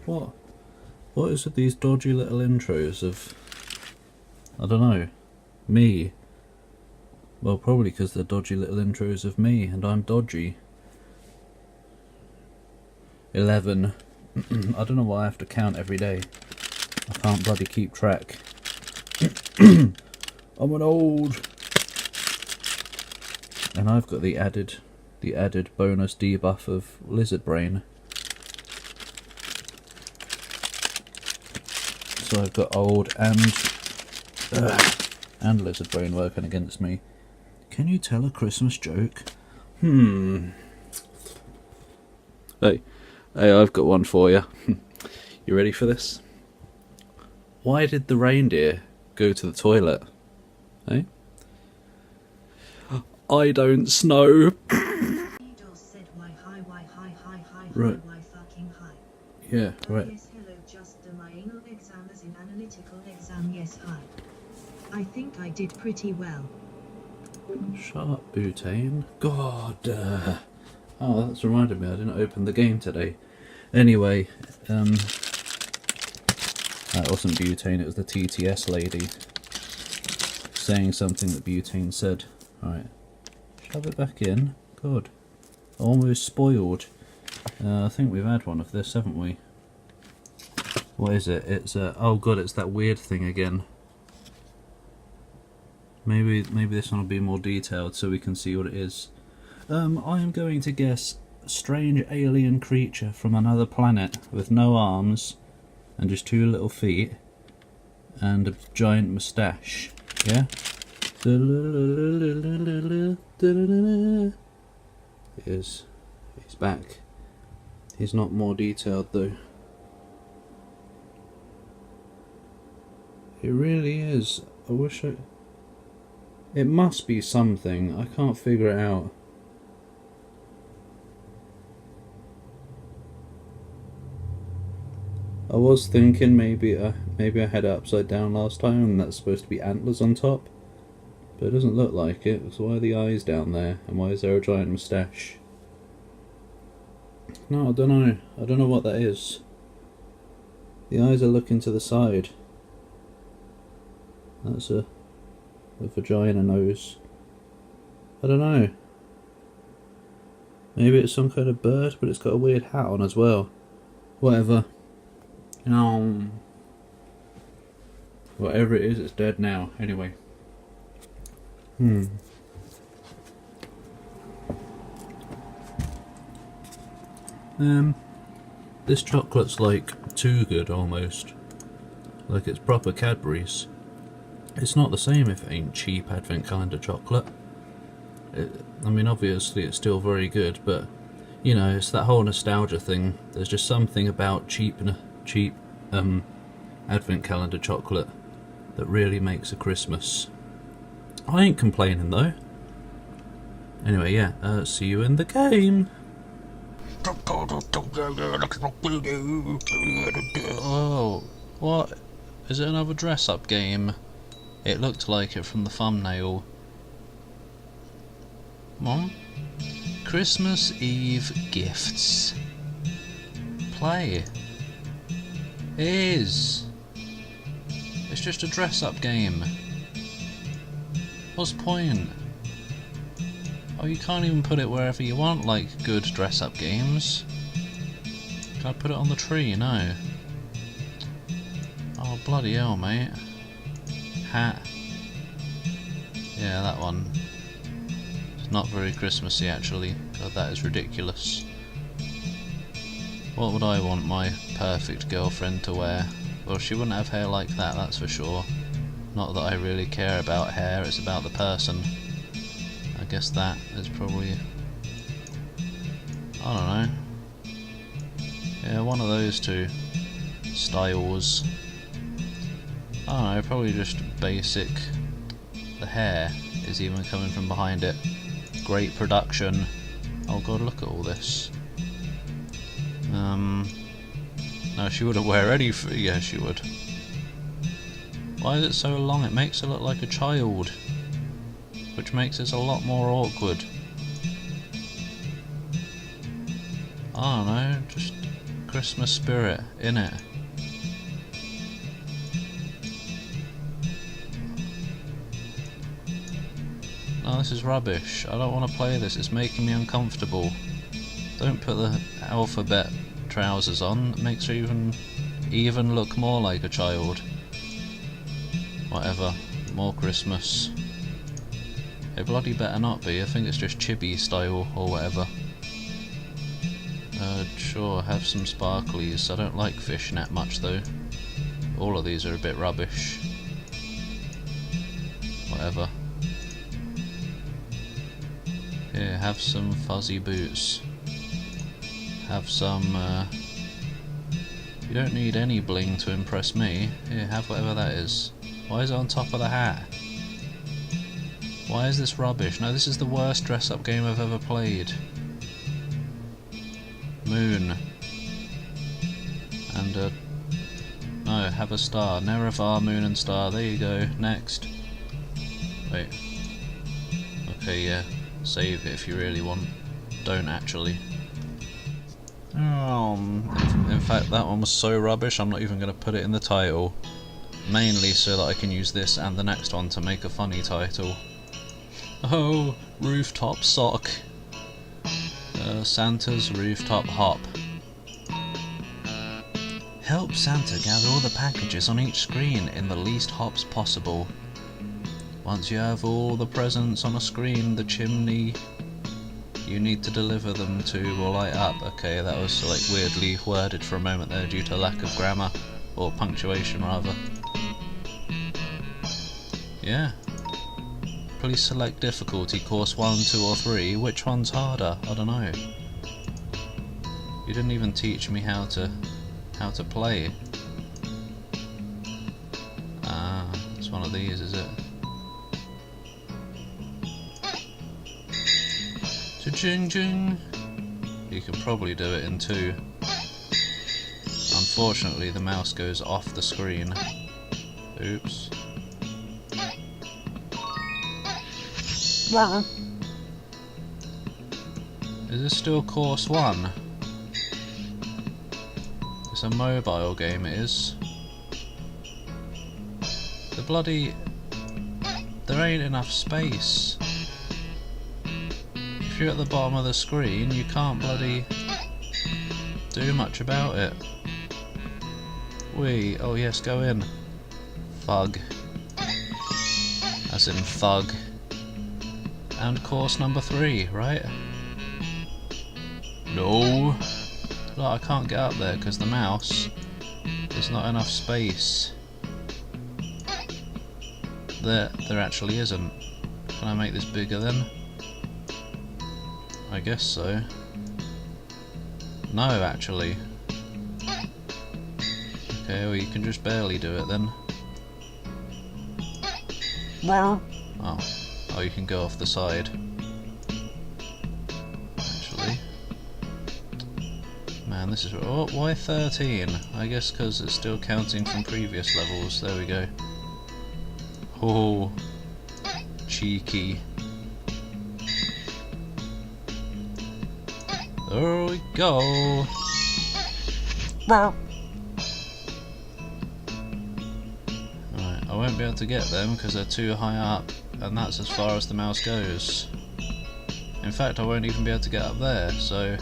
What? What is with these dodgy little intros of, I don't know, me? Well, probably because they're dodgy little intros of me, and I'm dodgy. 11. I don't know why I have to count every day. I can't bloody keep track. I'm an old... And I've got the added bonus debuff of lizard brain. So I've got old and lizard brain working against me. Can you tell a Christmas joke? Hey, I've got one for you. You ready for this? Why did the reindeer go to the toilet? Hey? I don't snow. Right. Yeah, right. Yes, hello, just my anal exam as in analytical exam, yes, hi. I think I did pretty well. Shut up, Butane. God. Oh, that's reminded me, I didn't open the game today. Anyway, that wasn't Butane, it was the TTS lady saying something that Butane said. Alright, shove it back in. God. Almost spoiled. I think we've had one of this, haven't we? What is it? It's oh god, it's that weird thing again. Maybe this one will be more detailed so we can see what it is. I am going to guess a strange alien creature from another planet with no arms and just 2 little feet and a giant moustache. Yeah? He's back. He's not more detailed though. It really is. I wish I... It must be something. I can't figure it out. I was thinking maybe I had it upside down last time and that's supposed to be antlers on top. But it doesn't look like it. So why are the eyes down there? And why is there a giant moustache? No, I don't know. I don't know what that is. The eyes are looking to the side. That's a vagina nose. I don't know. Maybe it's some kind of bird, but it's got a weird hat on as well. Whatever. Whatever it is, it's dead now. Anyway. This chocolate's like too good almost. Like it's proper Cadbury's. It's not the same if it ain't cheap Advent Calendar chocolate. I mean, obviously it's still very good, but you know, it's that whole nostalgia thing. There's just something about cheap Advent Calendar chocolate that really makes a Christmas. I ain't complaining though. Anyway, yeah, see you in the game. Oh, what? Is it another dress-up game? It looked like it from the thumbnail. Mom? Christmas Eve gifts. Play. It is. It's just a dress-up game. What's the point? Oh, you can't even put it wherever you want, like good dress-up games. Can I put it on the tree? No. Oh, bloody hell, mate. Hat. Yeah, that one. It's not very Christmassy, actually. God, that is ridiculous. What would I want my perfect girlfriend to wear? Well, she wouldn't have hair like that, that's for sure. Not that I really care about hair, it's about the person. I guess that is probably... I don't know. Yeah, one of those two styles. I don't know, probably just basic. The hair is even coming from behind it. Great production. Oh god, look at all this. No, she wouldn't wear any... Yeah, she would. Why is it so long? It makes her look like a child. Which makes it a lot more awkward. I don't know, just Christmas spirit in it. No, this is rubbish. I don't want to play this. It's making me uncomfortable. Don't put the alphabet trousers on. It makes her even look more like a child. Whatever. More Christmas. It bloody better not be. I think it's just chibi style or whatever. Sure, have some sparklies. I don't like fishnet much though. All of these are a bit rubbish. Whatever. Here, have some fuzzy boots. Have some, you don't need any bling to impress me. Here, have whatever that is. Why is it on top of the hat? Why is this rubbish? No, this is the worst dress-up game I've ever played. Moon. And, no, have a star. Nerevar, moon and star. There you go. Next. Wait. Okay, yeah. Save it if you really want. Don't actually. In fact, that one was so rubbish, I'm not even going to put it in the title. Mainly so that I can use this and the next one to make a funny title. Oh, Rooftop Sock. Santa's Rooftop Hop. Help Santa gather all the packages on each screen in the least hops possible. Once you have all the presents on a screen, the chimney you need to deliver them to will light up. Okay, that was like weirdly worded for a moment there due to lack of grammar, or punctuation rather. Yeah. Please select difficulty, course 1, 2 or 3. Which one's harder? I don't know. You didn't even teach me how to play. Ah, it's one of these, is it? Cha-ching ching! You can probably do it in 2. Unfortunately, the mouse goes off the screen. Oops. Is this still course 1? It's a mobile game, it is. The bloody... There ain't enough space. If you're at the bottom of the screen, you can't bloody do much about it. Wee, oh yes, go in. Thug. As in thug. And course number 3, right? No. Look, I can't get up there because the mouse, there's not enough space. There actually isn't. Can I make this bigger then? I guess so. No, actually. Okay, well you can just barely do it then. Well. Oh, you can go off the side. Actually. Man, this is... Oh, why 13? I guess because it's still counting from previous levels. There we go. Oh, cheeky. There we go. Well. Alright, I won't be able to get them because they're too high up, and that's as far as the mouse goes. In fact, I won't even be able to get up there, so...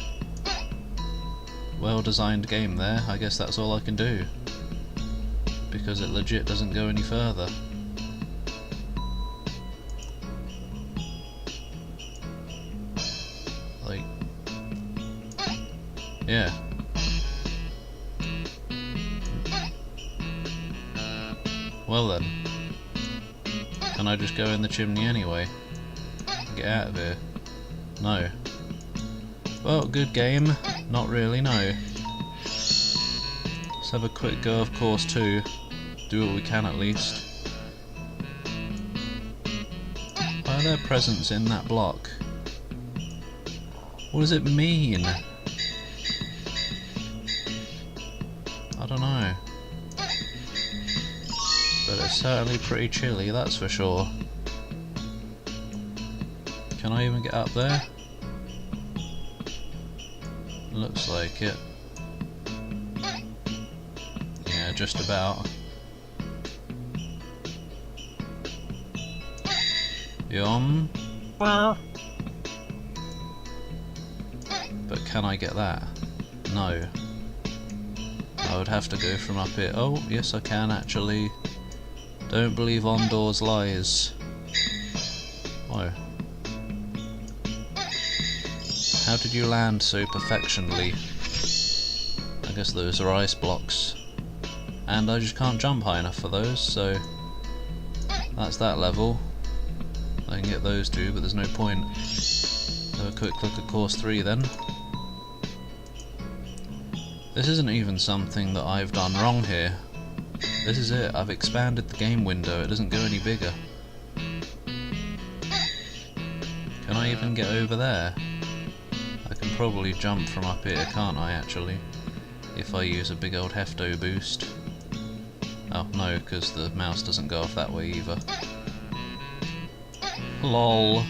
Well designed game there, I guess that's all I can do. Because it legit doesn't go any further. Like... Yeah. Well then. Can I just go in the chimney anyway? Get out of here. No. Well, good game. Not really, no. Let's have a quick go of course 2. Do what we can at least. Why are there presents in that block? What does it mean? I don't know. But it's certainly pretty chilly, that's for sure. Can I even get up there? Looks like it. just about. Yum. But can I get that? No. I would have to go from up here. Oh, yes I can actually. Don't believe Ondor's lies. Oh. How did you land so perfectionly? I guess those are ice blocks. And I just can't jump high enough for those, so that's that level. I can get those two, but there's no point. Have a quick look at course 3 then. This isn't even something that I've done wrong here. This is it, I've expanded the game window, it doesn't go any bigger. Can I even get over there? I can probably jump from up here, can't I actually? If I use a big old hefto boost. Oh no, because the mouse doesn't go off that way either. LOL.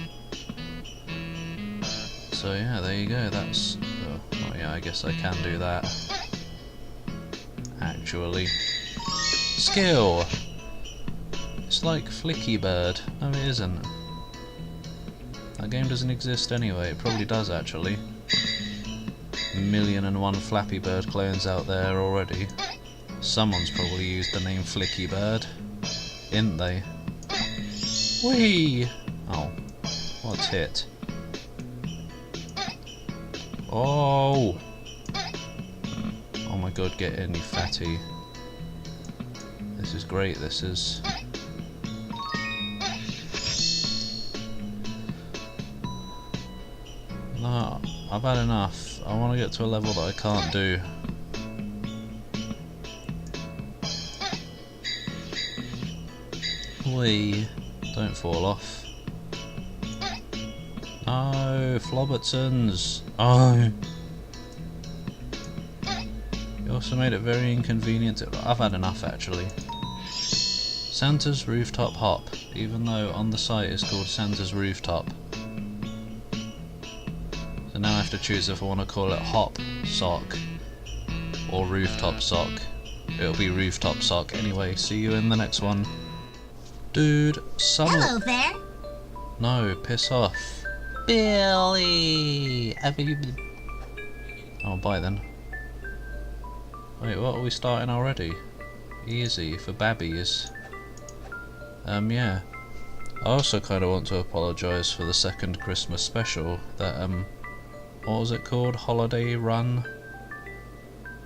So yeah, there you go, that's... oh yeah, I guess I can do that. Actually. Skill! It's like Flicky Bird. No, it isn't. That game doesn't exist anyway. It probably does actually. 1,000,001 Flappy Bird clones out there already. Someone's probably used the name Flicky Bird. Didn't they? Whee! Oh. What's hit? Oh! Oh my god, get in, you fatty. This is great, this is. No, I've had enough. I want to get to a level that I can't do. Whee! Don't fall off. No, Flobbertons! Oh! You also made it very inconvenient. I've had enough actually. Santa's Rooftop Hop, even though on the site it's called Santa's Rooftop. So now I have to choose if I want to call it Hop Sock or Rooftop Sock. It'll be Rooftop Sock anyway. See you in the next one. Dude, summer. Hello there. No, piss off. Billy! Oh, bye then. Wait, what, are we starting already? Easy, for babbies. Yeah. I also kind of want to apologise for the second Christmas special, that, what was it called? Holiday Run?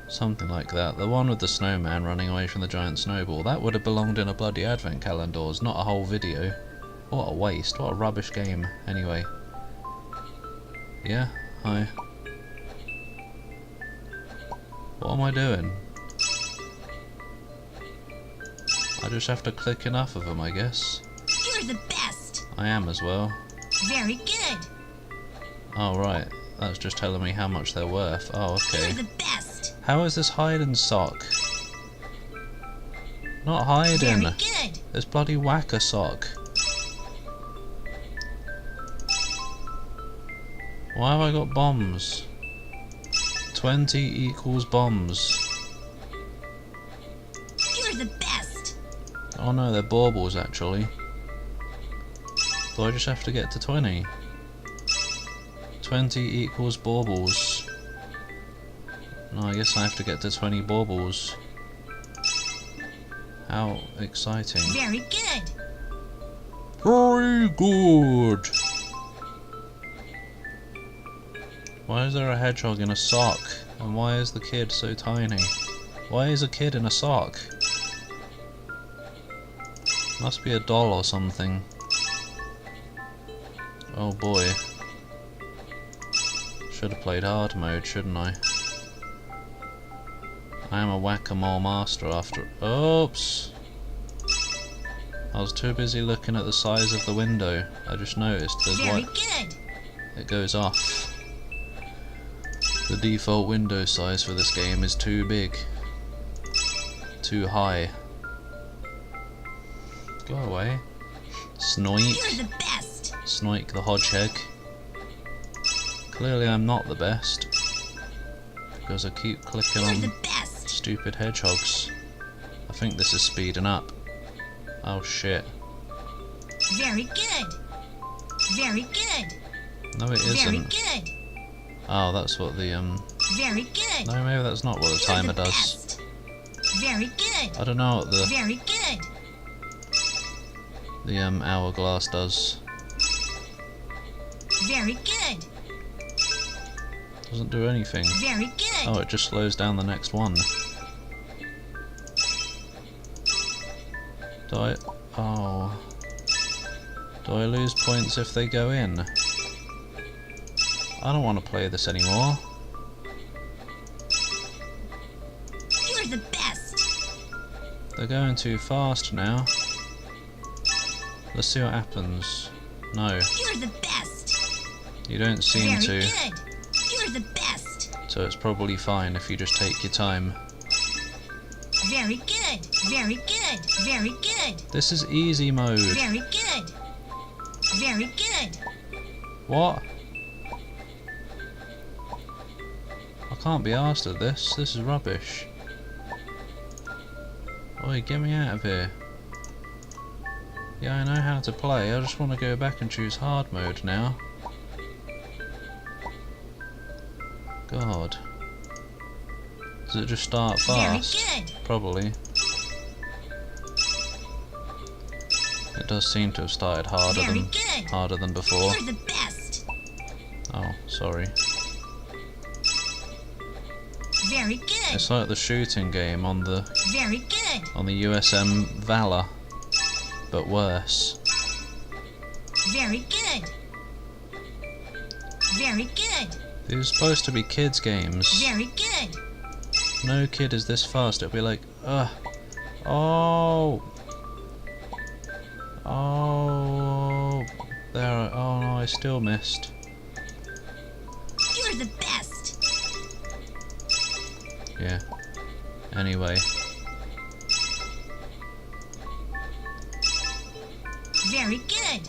Something like that. The one with the snowman running away from the giant snowball. That would have belonged in a bloody Advent Calendours, not a whole video. What a waste, what a rubbish game. Anyway. Yeah, hi. What am I doing? I just have to click enough of them, I guess. You're the best. I am as well. Very good. Oh right, that's just telling me how much they're worth. Oh okay. You're the best. How is this hide and sock? Not hiding. Very good. It's bloody whack-a-sock. Why have I got bombs? 20 equals bombs. You're the best. Oh no, they're baubles actually. Do I just have to get to 20? 20 equals baubles. No, I guess I have to get to 20 baubles. How exciting. Very good. Very good! Why is there a hedgehog in a sock? And why is the kid so tiny? Why is a kid in a sock? Must be a doll or something. Oh boy. Should have played hard mode, shouldn't I? I am a whack-a-mole master after... Oops! I was too busy looking at the size of the window. I just noticed there's Very what... good. It goes off. The default window size for this game is too big. Too high. Go away. Snoik. You're the best. Snoik the Hodgehog. Clearly I'm not the best. Because I keep clicking You're on the best. stupid hedgehogs. think this is speeding up. Oh shit. Very good. Very good. No, it Very isn't. good. Oh, that's what the Very good. No, maybe that's not what the You're timer the does. best. Very good. I don't know what Very good. the hourglass does. Very good. Doesn't do anything. Very good. Oh, it just slows down the next one. Do I... Oh. Do I lose points if they go in? I don't want to play this anymore. You're the best. They're going too fast now. Let's see what happens. No, You're the best. you don't seem Very to. good. You're the best. So it's probably fine if you just take your time. Very good. Very good. Very good. This is easy mode. Very good. Very good. What? I can't be arsed at this. This is rubbish. Oi, get me out of here. Yeah, I know how to play. I just want to go back and choose hard mode now. God. Does it just start fast? Very good. Probably. It does seem to have started harder Very than good. harder than before. You're the best. Oh, sorry. Very good. It's like the shooting game on the Very good. USM Valor, but worse. Very good. Very good. These are supposed to be kids' games. Very good. No kid is this fast. It'll be like, ugh. Oh. Oh. There. Oh no, I still missed. You're the best. Yeah. Anyway. Very good.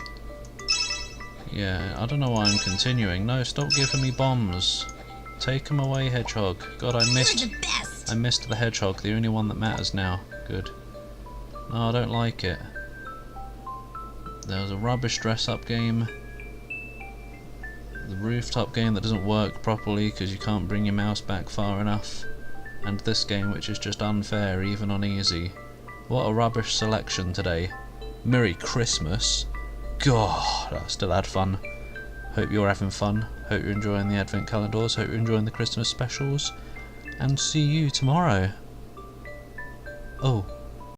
Yeah, I don't know why I'm continuing. No, stop giving me bombs. Take them away, hedgehog. God, I missed. You're the best. I missed the hedgehog, the only one that matters now. Good. No, I don't like it. There was a rubbish dress-up game. The rooftop game that doesn't work properly because you can't bring your mouse back far enough. And this game which is just unfair even on easy. What a rubbish selection today. Merry Christmas. God, I still had fun. Hope you're having fun. Hope you're enjoying the Advent Calendours. Hope you're enjoying the Christmas specials. And see you tomorrow. Oh.